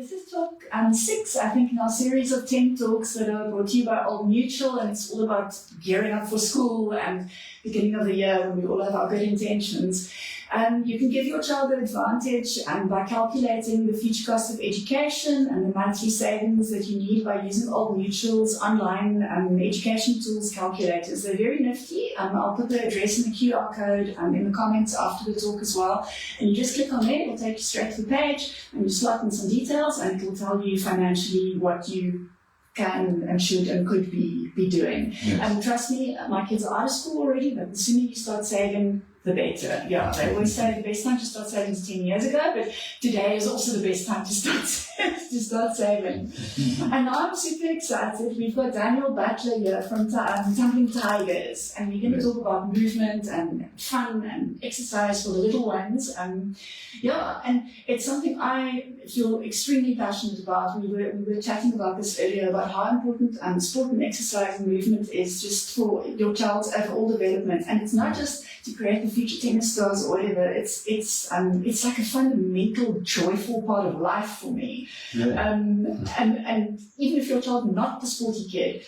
This is talk 6, I think, in our series of 10 talks that are brought to you by Old Mutual, and it's all about gearing up for school and beginning of the year when we all have our good intentions. You can give your child the advantage by calculating the future cost of education and the monthly savings that you need by using Old Mutual's online education tools calculators. They're very nifty. I'll put the address and the QR code in the comments after the talk as well. And you just click on there, it'll take you straight to the page, and you slot in some details, and it'll tell you financially what you can and should and could be doing. Yes. Trust me, my kids are out of school already, but the sooner you start saving, the better. Yeah, they always say the best time to start saving is 10 years ago, but today is also the best time to start saving. And now I'm super excited. We've got Daniel Butler here from Tumbling Tigerz, and we're going to talk about movement and fun and exercise for the little ones. And it's something I feel extremely passionate about. We were chatting about this earlier, about how important sport and exercise and movement is just for your child's overall development. And it's not just to create the future tennis stars or whatever. It's like a fundamental, joyful part of life for me. Yeah. And even if your child not the sporty kid,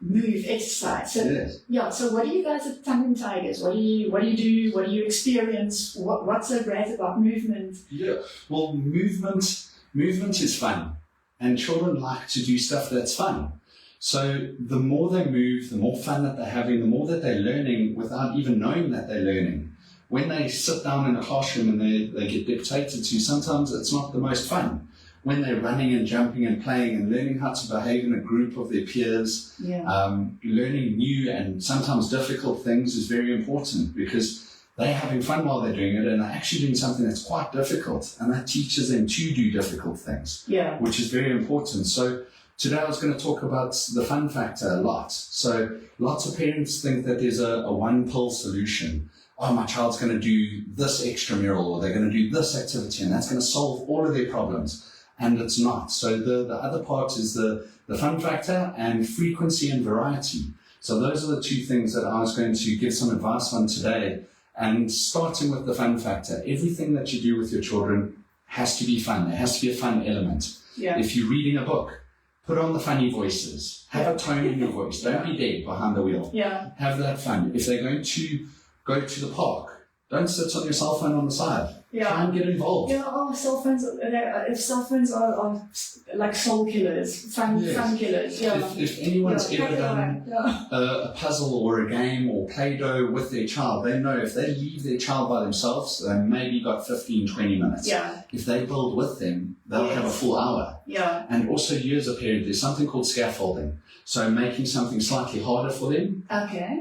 move, exercise. So Yes. So what do you guys at Tumbling Tigerz? What do you do? What do you experience? What's so great about movement? Yeah. Well, movement is fun, and children like to do stuff that's fun. So the more they move, the more fun that they're having, the more that they're learning without even knowing that they're learning. When they sit down in a classroom and they get dictated to, sometimes it's not the most fun. When they're running and jumping and playing and learning how to behave in a group of their peers, learning new and sometimes difficult things is very important, because they're having fun while they're doing it, and they're actually doing something that's quite difficult, and that teaches them to do difficult things, which is very important. So today I was going to talk about the fun factor a lot. So lots of parents think that there's a one-pill solution. Oh, my child's going to do this extramural, or they're going to do this activity, and that's going to solve all of their problems. And it's not. So the other part is the fun factor and frequency and variety. So those are the two things that I was going to give some advice on today. And starting with the fun factor, everything that you do with your children has to be fun. There has to be a fun element. Yeah. If you're reading a book, put on the funny voices. Have a tone in your voice. Don't be dead behind the wheel. Yeah. Have that fun. If they're going to go to the park, don't sit on your cell phone on the side. Try and get involved. Cell phones are like soul killers, fun killers. Yeah. If anyone's ever done a puzzle or a game or Play-Doh with their child, they know if they leave their child by themselves, they maybe got 15, 20 minutes. Yeah. If they build with them, they'll have a full hour. Yeah. And also, you as a parent, there's something called scaffolding. So making something slightly harder for them,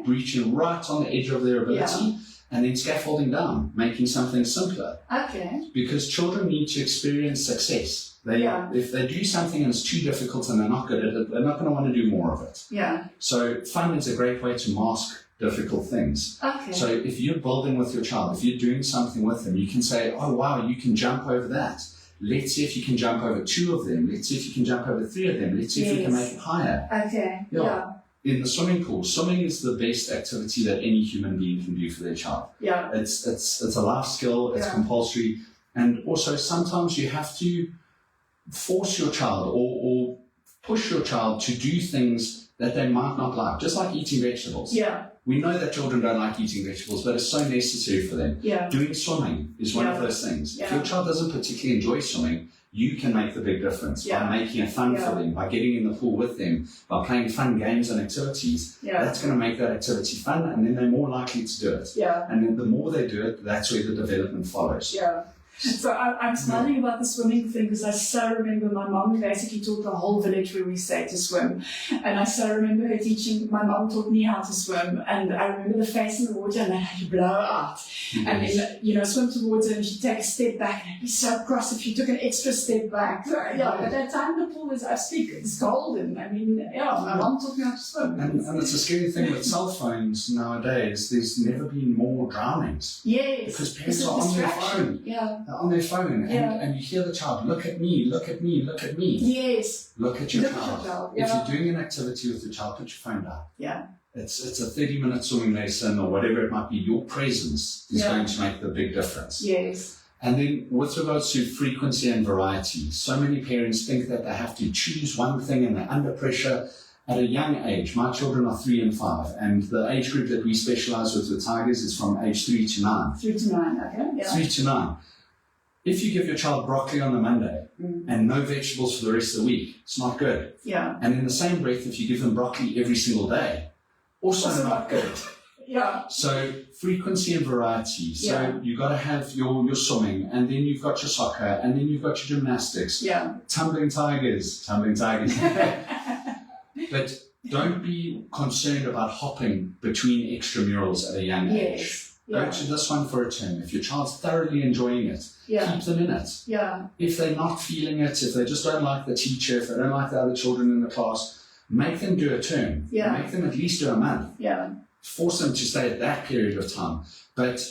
reaching right on the edge of their ability, and then scaffolding down, making something simpler. Okay. Because children need to experience success. If they do something and it's too difficult and they're not good at it, they're not going to want to do more of it. Yeah. So fun is a great way to mask difficult things. Okay. So if you're building with your child, if you're doing something with them, you can say, oh wow, you can jump over that. Let's see if you can jump over 2 of them. Let's see if you can jump over 3 of them. Let's see if we can make it higher. Okay. Yeah. In the swimming pool, swimming is the best activity that any human being can do for their child. Yeah. It's a life skill, it's compulsory. And also sometimes you have to force your child or push your child to do things that they might not like, just like eating vegetables. Yeah. We know that children don't like eating vegetables, but it's so necessary for them. Yeah. Doing swimming is one of those things. Yeah. If your child doesn't particularly enjoy swimming, you can make the big difference by making it fun for them, by getting in the pool with them, by playing fun games and activities. That's going to make that activity fun, and then they're more likely to do it. Yeah. And then the more they do it, that's where the development follows. Yeah. So I'm smiling about the swimming thing because I so remember my mom basically taught the whole village where we stayed to swim. And I so remember her teaching, my mom taught me how to swim. And I remember the face in the water and then I'd blow out. And then, swim towards her and she'd take a step back and I'd be so cross if you took an extra step back. So, at that time the pool it's golden. I mean, my mom taught me how to swim. And it's a scary thing with cell phones nowadays. There's never been more drownings. Yes. Because parents are on their phone. Yeah. They're on their phone, and you hear the child, look at me, look at me, look at me. Yes. Look at your child. If you're doing an activity with your child, put your phone down. Yeah. It's a 30-minute swimming lesson or whatever it might be. Your presence is going to make the big difference. Yes. And then with regards to frequency and variety, so many parents think that they have to choose one thing and they're under pressure at a young age. My children are 3 and 5, and the age group that we specialize with Tigerz is from age 3 to 9. 3 to 9, okay. Yeah. 3 to 9. If you give your child broccoli on the Monday and no vegetables for the rest of the week, it's not good. Yeah. And in the same breath, if you give them broccoli every single day, also not good. Yeah. So frequency and variety. So you've got to have your swimming, and then you've got your soccer, and then you've got your gymnastics. Yeah. Tumbling Tigerz. But don't be concerned about hopping between extramurals at a young age. Go to this one for a term. If your child's thoroughly enjoying it, keep them in it. Yeah. If they're not feeling it, if they just don't like the teacher, if they don't like the other children in the class, make them do a term. Yeah. Make them at least do a month. Yeah. Force them to stay at that period of time. But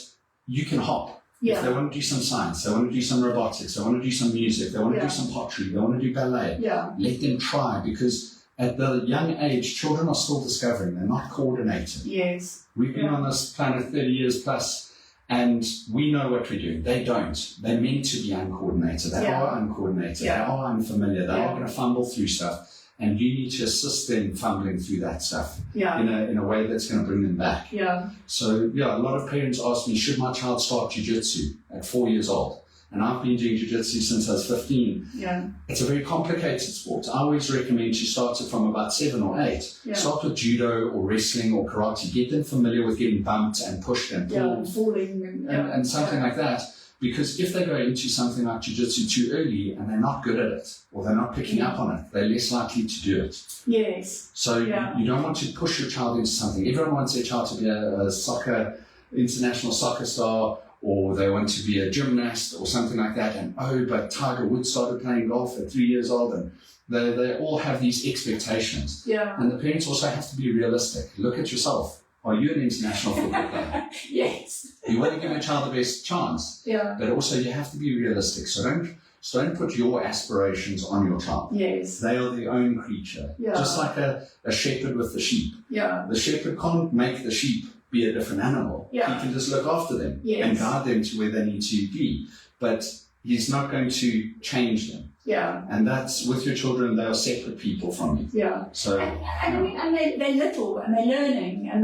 you can hop. Yeah. If they want to do some science, they want to do some robotics, they want to do some music, they want to do some pottery, they want to do ballet, let them try, because at the young age, children are still discovering. They're not coordinated. Yes. We've been on this planet 30 years plus, and we know what we're doing. They don't. They're meant to be uncoordinated. They are uncoordinated. They are unfamiliar. They are going to fumble through stuff. And you need to assist them fumbling through that stuff in a way that's going to bring them back. Yeah. So, a lot of parents ask me, should my child start jiu-jitsu at 4 years old? And I've been doing jiu-jitsu since I was 15. Yeah. It's a very complicated sport. I always recommend you start it from about 7 or 8. Yeah. Start with judo or wrestling or karate. Get them familiar with getting bumped and pushed and pulled. And falling. And something like that. Because if they go into something like jiu-jitsu too early and they're not good at it, or they're not picking up on it, they're less likely to do it. Yes. So you don't want to push your child into something. Everyone wants their child to be a international soccer star, or they want to be a gymnast or something like that. And but Tiger Woods started playing golf at 3 years old, and they all have these expectations. Yeah. And the parents also have to be realistic. Look at yourself. Are you an international football player? Yes. You want to give your child the best chance. Yeah. But also you have to be realistic. So don't put your aspirations on your child. Yes. They are their own creature. Yeah. Just like a shepherd with the sheep. Yeah. The shepherd can't make the sheep be a different animal. Yeah. He can just look after them and guide them to where they need to be. But he's not going to change them. Yeah. And that's with your children, they are separate people from you. Yeah. So and they're little and they're learning and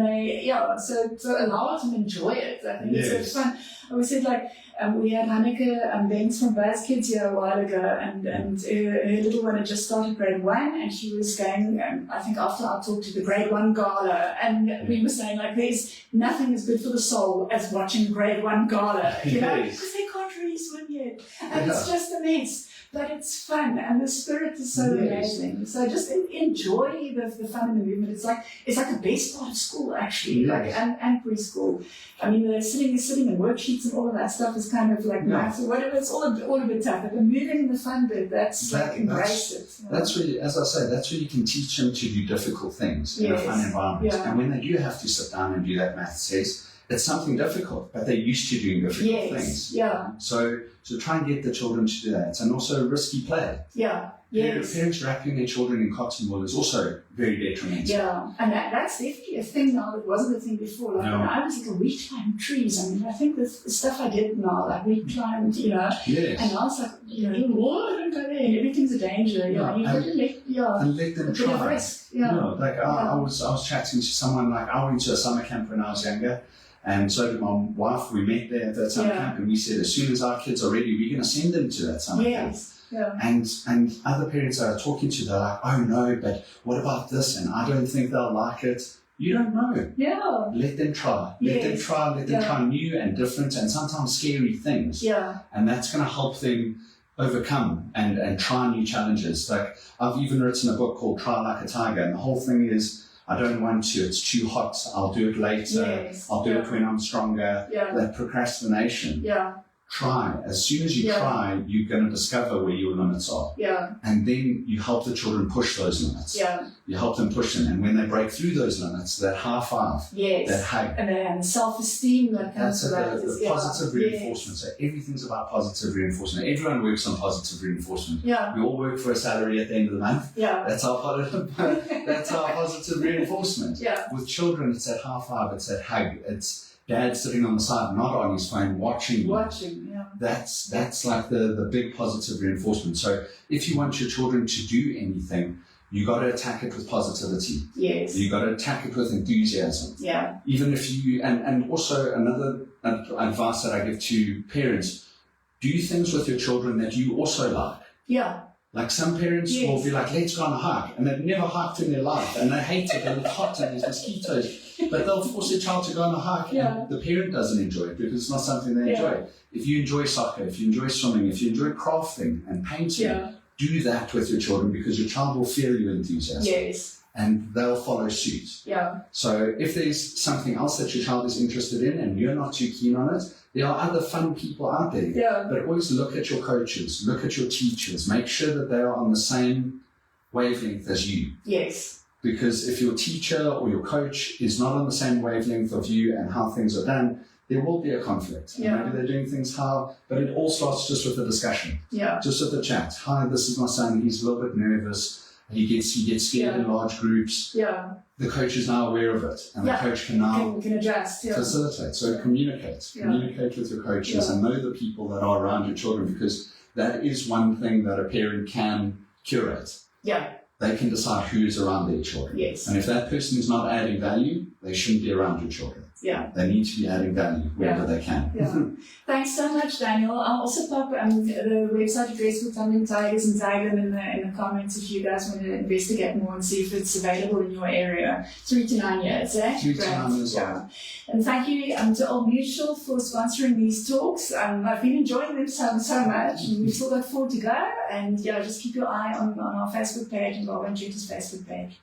so allow them to enjoy it. I think it's so fun. I always said we had Hanneke Banks from Baz Kids here a while ago, and her little one had just started grade 1, and she was going, I think after I talked to the grade 1 gala, and we were saying there's nothing as good for the soul as watching grade 1 gala, you know, because they can't really swim yet, and it's just a mess. But it's fun, and the spirit is so amazing. So just enjoy the fun and the movement. It's like the best part of school, actually, and preschool. I mean, the sitting and worksheets and all of that stuff is kind of like maths or whatever. It's all a bit tough. But the moving and the fun bit, embrace it. You know? That's really, as I say, that's where you can teach them to do difficult things in a fun environment. Yeah. And when they do have to sit down and do that maths test, it's something difficult, but they're used to doing difficult things. Yeah. So try and get the children to do that. And also risky play. Yeah. Yes. Parents wrapping their children in cotton wool is also very detrimental. Yeah. And that's definitely a thing now that wasn't a thing before. When I was little, we climbed trees. I mean, I think the stuff I did now, we climbed, you know. Yes. And I was like, don't go there. Everything's a danger. You know, and let them try. Risk. Yeah. I was chatting to someone, I went to a summer camp when I was younger. And so did my wife. We met there at that summer camp, and we said, as soon as our kids are ready, we're going to send them to that summer camp. Yeah. And other parents are talking to, they're like, oh no, but what about this? And I don't think they'll like it. You don't know. Yeah. Let them try. Let them try new and different and sometimes scary things. Yeah. And that's going to help them overcome and try new challenges. I've even written a book called Try Like a Tiger, and the whole thing is, I don't want to, it's too hot, I'll do it later, I'll do it when I'm stronger. Yeah. That procrastination. Yeah. Try. As soon as you try, you're going to discover where your limits are. Yeah. And then you help the children push those limits. Yeah. You help them push them. And when they break through those limits, that high five, that hug. And self-esteem that comes with that. The positive reinforcement. So everything's about positive reinforcement. Everyone works on positive reinforcement. Yeah. We all work for a salary at the end of the month. Yeah. That's our positive reinforcement. Yeah. With children, it's that high five, it's that hug, it's dad sitting on the side, not on his phone, watching. Yeah. That's like the big positive reinforcement. So if you want your children to do anything, you got to attack it with positivity. Yes. You got to attack it with enthusiasm. Yeah. Even if you, and also another advice that I give to parents, do things with your children that you also like. Yeah. Like some parents will be like, let's go on a hike, and they've never hiked in their life, and they hate it, and it's hot, and there's mosquitoes, but they'll force their child to go on a hike, and the parent doesn't enjoy it because it's not something they enjoy. If you enjoy soccer, if you enjoy swimming, if you enjoy crafting and painting, do that with your children because your child will feel your enthusiasm. Yes. And they'll follow suit. Yeah. So if there's something else that your child is interested in and you're not too keen on it, there are other fun people out there. Yeah. But always look at your coaches, look at your teachers, make sure that they are on the same wavelength as you. Yes. Because if your teacher or your coach is not on the same wavelength of you and how things are done, there will be a conflict. And maybe they're doing things but it all starts just with a discussion. Yeah. Just with a chat. Hi, this is my son. He's a little bit nervous. He gets scared in large groups. Yeah. The coach is now aware of it, and the coach can now can adjust. Yeah. Facilitate. So communicate. Communicate with your coaches and know the people that are around your children, because that is one thing that a parent can curate. Yeah. They can decide who is around their children. Yes. And if that person is not adding value, they shouldn't be around your children. Yeah. They need to be adding value wherever they can. Yeah. Thanks so much, Daniel. I'll also pop the website address for Tumbling Tigerz and tag them in the comments if you guys want to investigate more and see if it's available in your area. 3 to 9 years, eh? 3 to 9 years old. And thank you to Old Mutual for sponsoring these talks. I've been enjoying them so much. We've still got 4 to go. And just keep your eye on our Facebook page and go and check his Facebook page.